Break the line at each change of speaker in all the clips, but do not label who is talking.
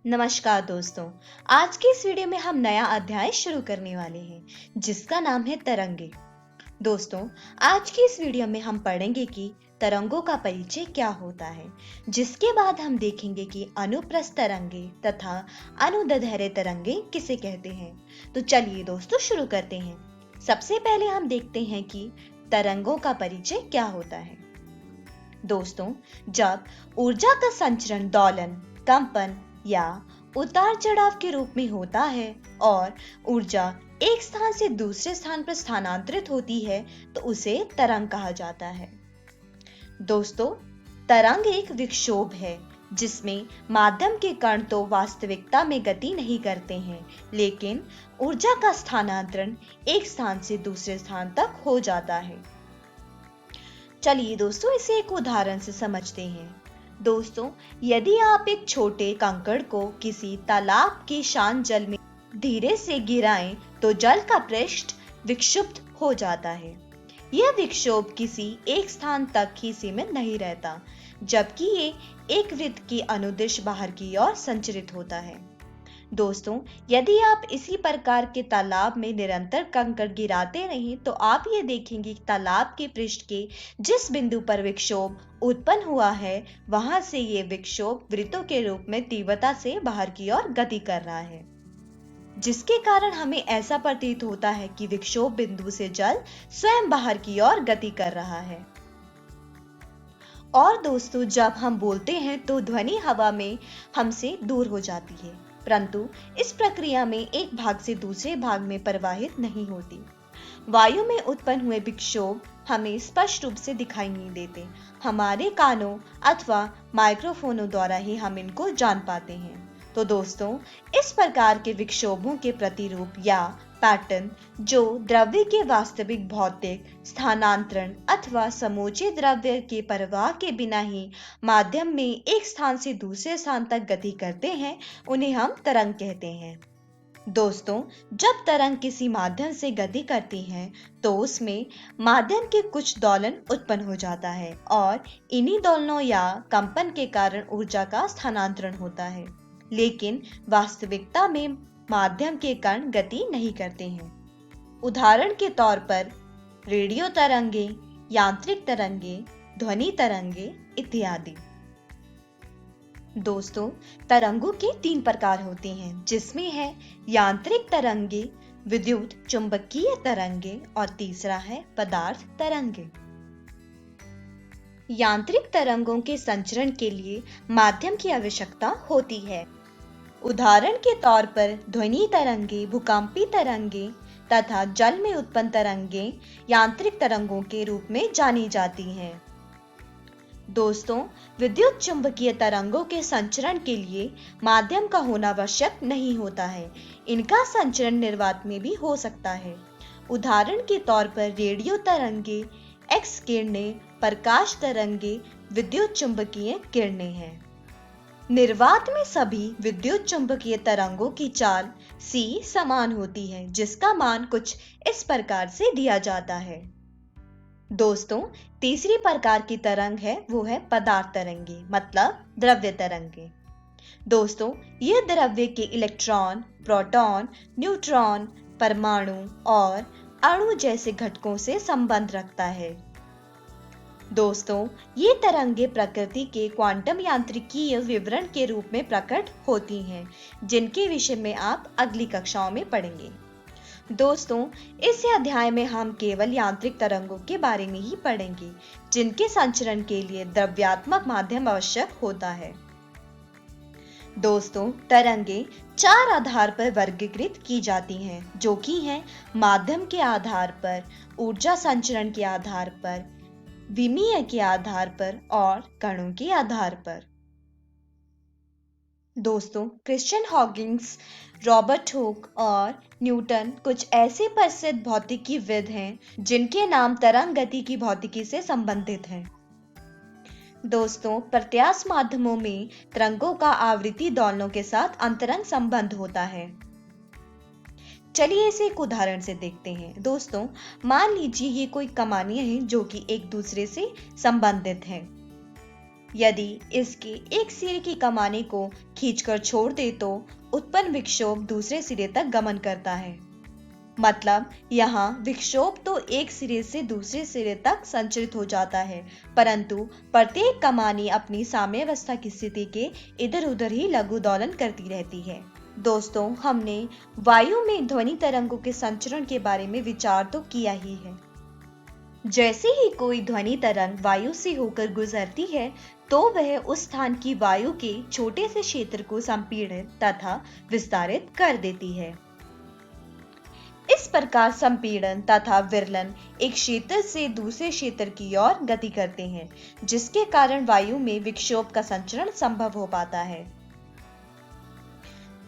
नमस्कार दोस्तों। आज की इस वीडियो में हम नया अध्याय शुरू करने वाले हैं जिसका नाम है तरंगे। दोस्तों, आज की इस वीडियो में हम पढ़ेंगे कि तरंगों का परिचय क्या होता है, जिसके बाद हम देखेंगे कि अनुप्रस्थ तरंगे तथा अनुदैर्ध्य तरंगे किसे कहते हैं। तो चलिए दोस्तों शुरू करते हैं। सबसे पहले हम देखते हैं कि तरंगों का परिचय क्या होता है। दोस्तों, जब ऊर्जा का संचरण दोलन, कंपन या उतार चढ़ाव के रूप में होता है और ऊर्जा एक स्थान से दूसरे स्थान पर स्थानांतरित होती है तो उसे तरंग कहा जाता है। दोस्तों, तरंग एक विक्षोभ है जिसमें माध्यम के कण तो वास्तविकता में गति नहीं करते हैं, लेकिन ऊर्जा का स्थानांतरण एक स्थान से दूसरे स्थान तक हो जाता है। चलिए दोस्तों, इसे एक उदाहरण से समझते हैं। दोस्तों, यदि आप एक छोटे कंकड़ को किसी तालाब के शांत जल में धीरे से गिराएं तो जल का पृष्ठ विक्षुब्ध हो जाता है। यह विक्षोभ किसी एक स्थान तक ही सीमित नहीं रहता, जबकि ये एक वृत्त की अनुदिश बाहर की ओर संचरित होता है। दोस्तों, यदि आप इसी प्रकार के तालाब में निरंतर कंकड़ गिराते रहें तो आप ये देखेंगे कि तालाब के पृष्ठ के जिस बिंदु पर विक्षोभ उत्पन्न हुआ है वहां से ये विक्षोभ वृत्तों के रूप में तीव्रता से बाहर की ओर गति कर रहा है, जिसके कारण हमें ऐसा प्रतीत होता है कि विक्षोभ बिंदु से जल स्वयं बाहर की ओर गति कर रहा है। और दोस्तों, जब हम बोलते हैं तो ध्वनि हवा में हमसे दूर हो जाती है, परंतु इस प्रक्रिया में एक भाग से दूसरे भाग में प्रवाहित नहीं होती। वायु में उत्पन्न हुए विक्षोभ हमें स्पष्ट रूप से दिखाई नहीं देते। हमारे कानों अथवा माइक्रोफोनों द्वारा ही हम इनको जान पाते हैं। तो दोस्तों, इस प्रकार के विक्षोभों के प्रतिरूप या पैटर्न जो द्रव्य के वास्तविक भौतिक स्थानांतरण अथवा समूचे द्रव्य के प्रवाह के बिना ही माध्यम में एक स्थान से दूसरे स्थान तक गति करते हैं, उन्हें हम तरंग कहते हैं। दोस्तों, जब तरंग किसी माध्यम से गति करती है तो उसमें माध्यम के कुछ दोलन उत्पन्न हो जाता है और इन्हीं दोलनों या कंपन के कारण ऊर्जा का स्थानांतरण होता है, लेकिन वास्तविकता में माध्यम के कण गति नहीं करते हैं। उदाहरण के तौर पर रेडियो तरंगे, यांत्रिक तरंगे, ध्वनि तरंगे इत्यादि। दोस्तों, तरंगों के 3 प्रकार होते हैं, जिसमें है यांत्रिक तरंगे, विद्युत चुंबकीय तरंगे और तीसरा है पदार्थ तरंगे। यांत्रिक तरंगों के संचरण के लिए माध्यम की आवश्यकता होती है। उदाहरण के तौर पर ध्वनि तरंगे, भूकंपी तरंगे तथा जल में उत्पन्न तरंगे यांत्रिक तरंगों के रूप में जानी जाती हैं। दोस्तों, विद्युत चुंबकीय तरंगों के संचरण के लिए माध्यम का होना आवश्यक नहीं होता है। इनका संचरण निर्वात में भी हो सकता है। उदाहरण के तौर पर रेडियो तरंगे, एक्स किरणें, प्रकाश तरंगे विद्युत चुंबकीय किरणें हैं। निर्वात में सभी विद्युत चुंबकीय तरंगों की चाल c समान होती है, जिसका मान कुछ इस प्रकार से दिया जाता है। दोस्तों, तीसरी प्रकार की तरंग है वो है पदार्थ तरंगे, मतलब द्रव्य तरंगे। दोस्तों, यह द्रव्य के इलेक्ट्रॉन, प्रोटॉन, न्यूट्रॉन, परमाणु और अणु जैसे घटकों से संबंध रखता है। दोस्तों, ये तरंगे प्रकृति के क्वांटम यांत्रिकीय विवरण के रूप में प्रकट होती हैं, जिनके विषय में आप अगली कक्षाओं में पढ़ेंगे। दोस्तों, इस अध्याय में हम केवल यांत्रिक तरंगों के बारे में ही पढ़ेंगे, जिनके संचरण के लिए द्रव्यात्मक माध्यम आवश्यक होता है। दोस्तों, तरंगे 4 आधार पर वर्गीकृत की जाती हैं, जो कि हैं माध्यम के आधार पर, ऊर्जा संचरण के आधार पर, विमीय के आधार पर और कणों के आधार पर। दोस्तों, क्रिश्चियन हॉकिंस, रॉबर्ट हुक और न्यूटन कुछ ऐसे प्रसिद्ध भौतिकीविद हैं जिनके नाम तरंग गति की भौतिकी से संबंधित हैं। दोस्तों, प्रत्यास्थ माध्यमों में तरंगों का आवृत्ति दोलनों के साथ अंतरंग संबंध होता है। चलिए इसे एक उदाहरण से देखते हैं। दोस्तों, मान लीजिए ये कोई कमानियां हैं जो कि एक दूसरे से संबंधित हैं। यदि इसके एक सिरे की कमानी को खींचकर छोड़ दे तो उत्पन्न विक्षोभ दूसरे सिरे तक गमन करता है। मतलब यहाँ विक्षोभ तो एक सिरे से दूसरे सिरे तक संचरित हो जाता है, परंतु प्रत्येक कमानी अपनी साम्यावस्था की स्थिति के इधर उधर ही लघु दोलन करती रहती है। दोस्तों, हमने वायु में ध्वनि तरंगों के संचरण के बारे में विचार तो किया ही है। जैसे ही कोई ध्वनि तरंग वायु से होकर गुजरती है तो वह उस स्थान की वायु के छोटे से क्षेत्र को संपीड़ित तथा विस्तारित कर देती है। इस प्रकार संपीड़न तथा विरलन एक क्षेत्र से दूसरे क्षेत्र की ओर गति करते हैं, जिसके कारण वायु में विक्षोभ का संचरण संभव हो पाता है।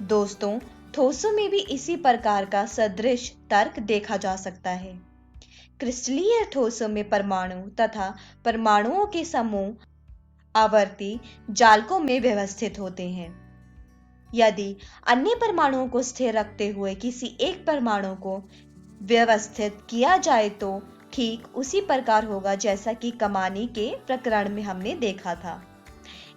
दोस्तों, ठोसों में भी इसी प्रकार का सदृश तर्क देखा जा सकता है। क्रिस्टलीय ठोसों में परमाणु तथा परमाणुओं के समूह आवर्ती जालकों में व्यवस्थित होते हैं। यदि अन्य परमाणुओं को स्थिर रखते हुए किसी एक परमाणु को व्यवस्थित किया जाए तो ठीक उसी प्रकार होगा जैसा कि कमानी के प्रकरण में हमने देखा था।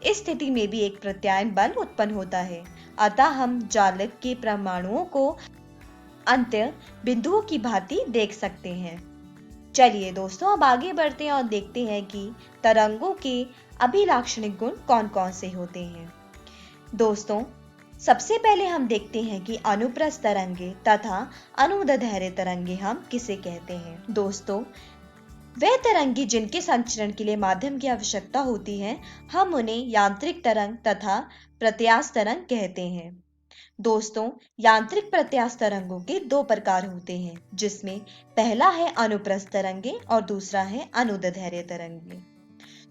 इस स्थिति में भी एक प्रत्यायन बल उत्पन्न होता है, अतः हम जालक के परमाणुओं को अंत्य बिंदुओं की भांति देख सकते हैं। चलिए दोस्तों, अब आगे बढ़ते हैं और देखते हैं कि तरंगों के अभिलाक्षणिक गुण कौन कौन से होते हैं। दोस्तों, सबसे पहले हम देखते हैं कि अनुप्रस्थ तरंगे तथा अनुदैर्ध्य तरंगे हम किसे कहते हैं। दोस्तों, वे तरंगे जिनके संचरण के लिए माध्यम की आवश्यकता होती है, हम उन्हें यांत्रिक तरंग तथा प्रत्यास्थ तरंग कहते हैं। दोस्तों, यांत्रिक प्रत्यास्थ तरंगों के दो प्रकार होते हैं, जिसमें पहला है अनुप्रस्थ तरंगे और दूसरा है अनुदैर्ध्य तरंगे।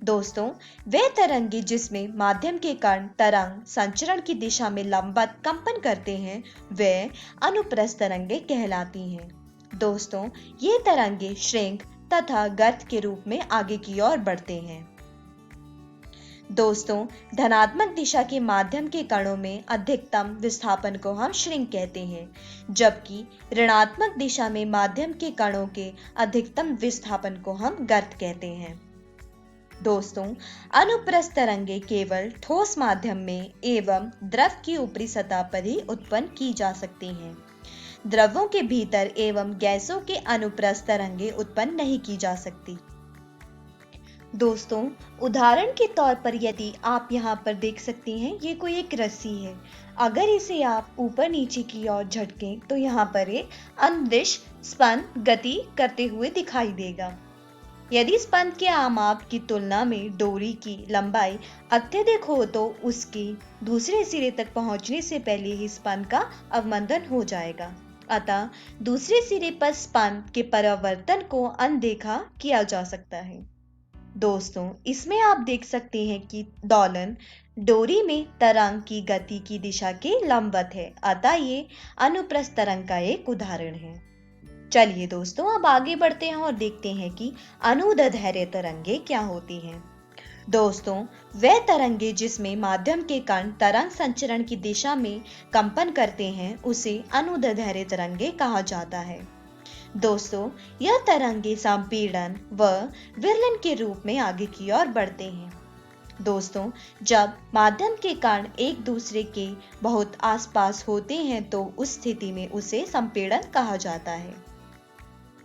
दोस्तों, वे तरंगे जिसमें माध्यम के कण तरंग संचरण की दिशा में लंबवत कंपन करते हैं, वे अनुप्रस्थ तरंगे कहलाती हैं। दोस्तों, ये तरंगे श्रृंग तथा गर्त के रूप में आगे की ओर बढ़ते हैं। दोस्तों, धनात्मक दिशा के माध्यम के कणों में अधिकतम विस्थापन को हम श्रृंग कहते हैं, जबकि ऋणात्मक दिशा में माध्यम के कणों के अधिकतम विस्थापन को हम गर्त कहते हैं। दोस्तों, अनुप्रस्थ तरंगे केवल ठोस माध्यम में एवं द्रव की ऊपरी सतह पर ही उत्पन्न की जा सकती हैं। द्रवों के भीतर एवं गैसों के अनुप्रस्थ तरंगे उत्पन्न नहीं की जा सकती। दोस्तों, उदाहरण के तौर पर यदि आप यहाँ पर देख सकते हैं, ये कोई एक रस्सी है। अगर इसे आप ऊपर नीचे की ओर झटकें तो यहाँ पर एक अनुदिश स्पंद गति करते हुए दिखाई देगा। यदि स्पंद के आमाप की तुलना में डोरी की लंबाई अत्यधिक हो तो उसके दूसरे सिरे तक पहुंचने से पहले ही स्पंद का अवमंदन हो जाएगा, अतः दूसरे सिरे पर स्पंद के परावर्तन को अनदेखा किया जा सकता है। दोस्तों, इसमें आप देख सकते हैं कि दोलन डोरी में तरंग की गति की दिशा के लंबवत है, अतः ये अनुप्रस्थ तरंग का एक उदाहरण है। चलिए दोस्तों, अब आगे बढ़ते हैं और देखते हैं कि अनुदैर्ध्य तरंगे क्या होती हैं। दोस्तों, वे तरंगे जिसमें माध्यम के कण तरंग संचरण की दिशा में कंपन करते हैं उसे अनुदैर्ध्य तरंगे कहा जाता है। दोस्तों, यह तरंगे संपीड़न व विरलन के रूप में आगे की ओर बढ़ते हैं। दोस्तों, जब माध्यम के कण एक दूसरे के बहुत आसपास होते हैं तो उस स्थिति में उसे संपीड़न कहा जाता है।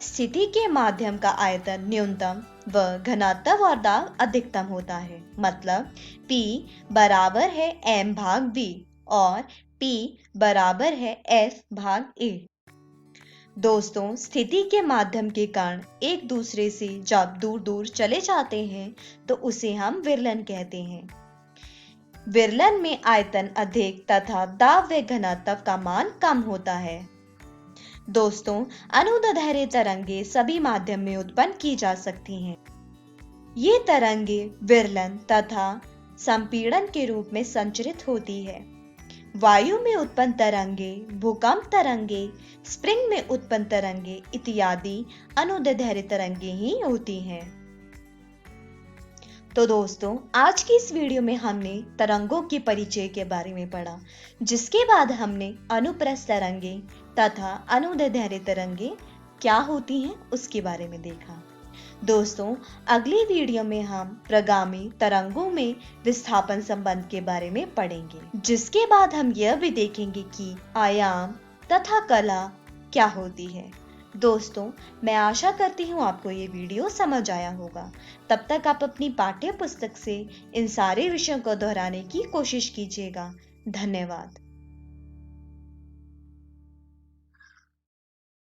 स्थिति के माध्यम का आयतन न्यूनतम व घनत्व और दाब अधिकतम होता है। मतलब P बराबर है m भाग v और P बराबर है F भाग A। दोस्तों, स्थिति के माध्यम के कण एक दूसरे से जब दूर दूर चले जाते हैं तो उसे हम विरलन कहते हैं। विरलन में आयतन अधिक तथा दाब व घनत्व का मान कम होता है। दोस्तों, अनुदैर्ध्य तरंगे सभी माध्यम में उत्पन्न की जा सकती हैं। ये तरंगे विरलन तथा संपीड़न के रूप में संचरित होती है। वायु में उत्पन्न तरंगे, भूकंप तरंगे, स्प्रिंग में उत्पन्न तरंगे इत्यादि अनुदैर्ध्य तरंगे ही होती हैं। तो दोस्तों, आज की इस वीडियो में हमने तरंगों के परिचय के बारे में पढ़ा, जिसके बाद हमने अनुप्रस्थ तरंगे तथा अनुदैर्ध्य तरंगे क्या होती हैं उसके बारे में देखा। दोस्तों, अगली वीडियो में हम प्रगामी तरंगों में विस्थापन संबंध के बारे में पढ़ेंगे, जिसके बाद हम यह भी देखेंगे कि आयाम तथा कला क्या होती है। दोस्तों, मैं आशा करती हूँ आपको ये वीडियो समझ आया होगा। तब तक आप अपनी पाठ्य पुस्तक से इन सारे विषयों को दोहराने की कोशिश कीजिएगा। धन्यवाद।